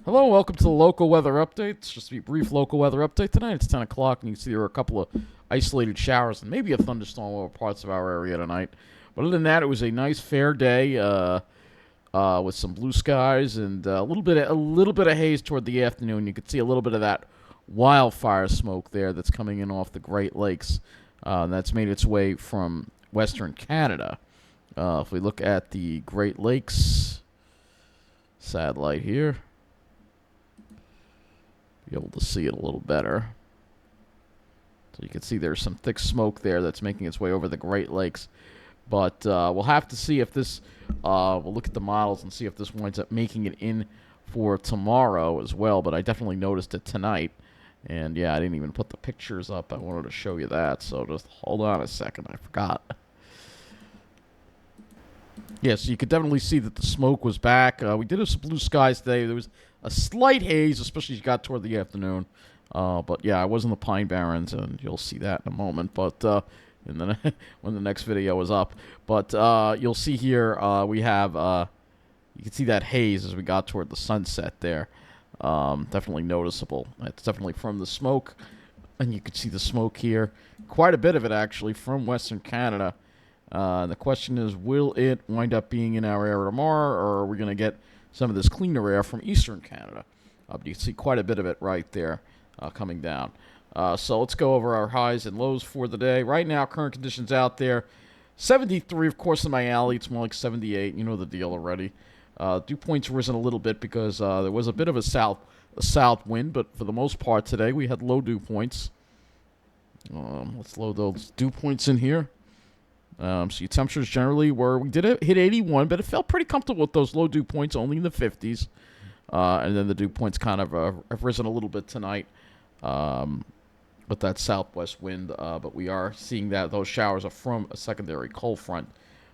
Hello, welcome to the local weather update. It's just a brief local weather update tonight. It's 10 o'clock, and you can see there are a couple of isolated showers and maybe a thunderstorm over parts of our area tonight. But other than that, it was a nice, fair day with some blue skies and a little bit of haze toward the afternoon. You could see a little bit of that wildfire smoke there that's coming in off the Great Lakes. That's made its way from western Canada. If we look at the Great Lakes satellite here, be able to see it a little better. So you can see there's some thick smoke there that's making its way over the Great Lakes. But we'll have to see if this, we'll look at the models and see if this winds up making it in for tomorrow as well. But I definitely noticed it tonight. And yeah, I didn't even put the pictures up. I wanted to show you that. So just hold on a second. I forgot. Yes, you could definitely see that the smoke was back. We did have some blue skies today. There was a slight haze, especially as you got toward the afternoon. But yeah, I was in the Pine Barrens, and you'll see that in a moment. But when the next video is up. But you'll see here we have, you can see that haze as we got toward the sunset there. Definitely noticeable. It's definitely from the smoke, and you can see the smoke here. Quite a bit of it, actually, from Western Canada. The question is, will it wind up being in our area tomorrow, or are we going to get some of this cleaner air from Eastern Canada? You can see quite a bit of it right there coming down. So let's go over our highs and lows for the day. Right now, current conditions out there, 73, of course, in my alley. It's more like 78. You know the deal already. Dew points risen a little bit because there was a bit of a south wind, but for the most part today, we had low dew points. Let's load those dew points in here. So your temperatures generally were, we did hit 81, but it felt pretty comfortable with those low dew points, only in the 50s. And then the dew points kind of have risen a little bit tonight with that southwest wind. But we are seeing that those showers are from a secondary cold front.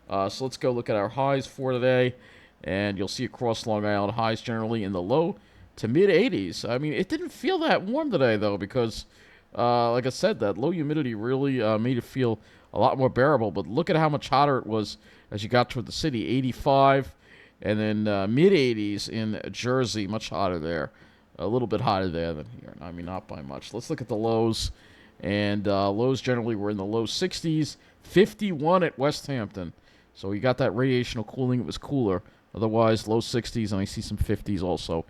So let's go look at our highs for today. And you'll see across Long Island highs generally in the low to mid 80s. I mean, it didn't feel that warm today, though, because, like I said, that low humidity really made it feel a lot more bearable. But look at how much hotter it was as you got toward the city. 85, and then mid-80s in Jersey, much hotter there. A little bit hotter there than here. I mean, not by much. Let's look at the lows. And lows generally were in the low 60s. 51 at West Hampton. So you got that radiational cooling. It was cooler. Otherwise, low 60s, and I see some 50s also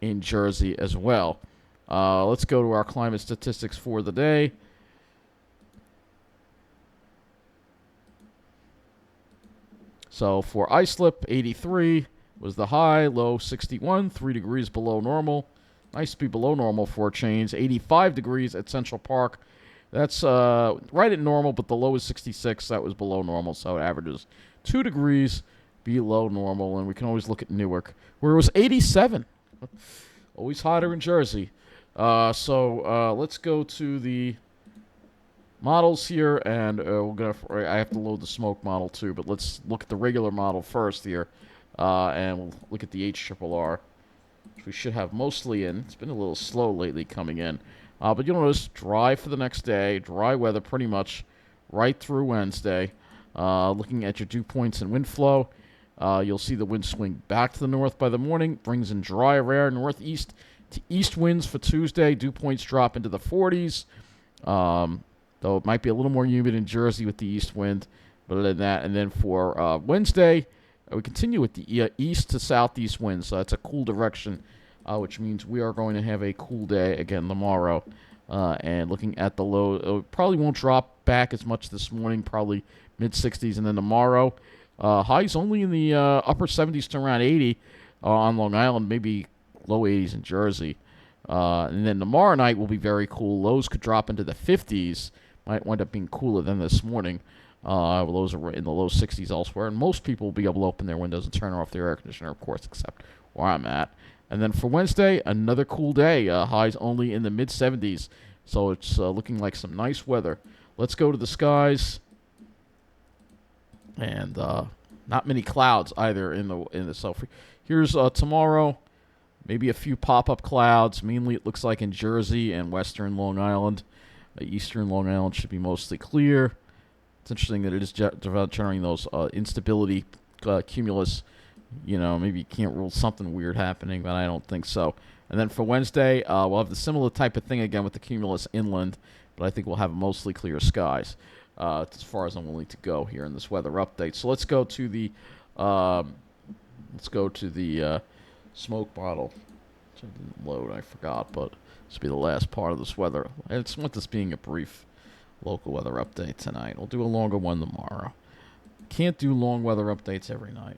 in Jersey as well. Let's go to our climate statistics for the day. So for Islip, 83 was the high, low 61, 3 degrees below normal. Nice to be below normal for a change. 85 degrees at Central Park. That's right at normal, but the low is 66. That was below normal, so it averages 2 degrees below normal. And we can always look at Newark, where it was 87. Always hotter in Jersey. So let's go to the models here, and I have to load the smoke model too, but let's look at the regular model first here, and we'll look at the HRRR, which we should have mostly in. It's been a little slow lately coming in, but you'll notice dry for the next day, dry weather pretty much right through Wednesday. Looking at your dew points and wind flow, you'll see the wind swing back to the north by the morning, brings in drier air, northeast to east winds for Tuesday. Dew points drop into the 40s. Though it might be a little more humid in Jersey with the east wind. But other than that, and then for Wednesday, we continue with the east to southeast winds. So that's a cool direction, which means we are going to have a cool day again tomorrow. And looking at the low, it probably won't drop back as much this morning, probably mid-60s. And then tomorrow, highs only in the upper 70s to around 80 on Long Island, maybe low 80s in Jersey. And then tomorrow night will be very cool. Lows could drop into the 50s. Might wind up being cooler than this morning. Lows are in the low 60s elsewhere. And most people will be able to open their windows and turn off their air conditioner, of course, except where I'm at. And then for Wednesday, another cool day. Highs only in the mid-70s. So it's looking like some nice weather. Let's go to the skies. And not many clouds either in the south. Here's tomorrow. Maybe a few pop-up clouds. Mainly it looks like in Jersey and western Long Island. Eastern Long Island should be mostly clear. It's interesting that it is generating those instability cumulus maybe you can't rule something weird happening, but I don't think so. And then for Wednesday, we'll have the similar type of thing again with the cumulus inland, but I think we'll have mostly clear skies as far as I'm willing to go here in this weather update. So let's go to the smoke bottle. Which I didn't load, I forgot, but this will be the last part of this weather. I just want this being a brief local weather update tonight. We'll do a longer one tomorrow. Can't do long weather updates every night.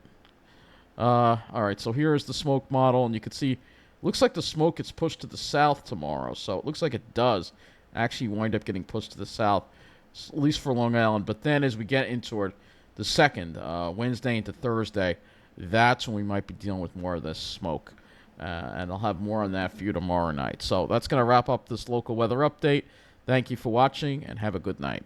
All right, so here is the smoke model, and you can see, looks like the smoke gets pushed to the south tomorrow, so it looks like it does actually wind up getting pushed to the south, at least for Long Island. But then as we get into the second, Wednesday into Thursday, that's when we might be dealing with more of this smoke. And I'll have more on that for you tomorrow night. So that's going to wrap up this local weather update. Thank you for watching, and have a good night.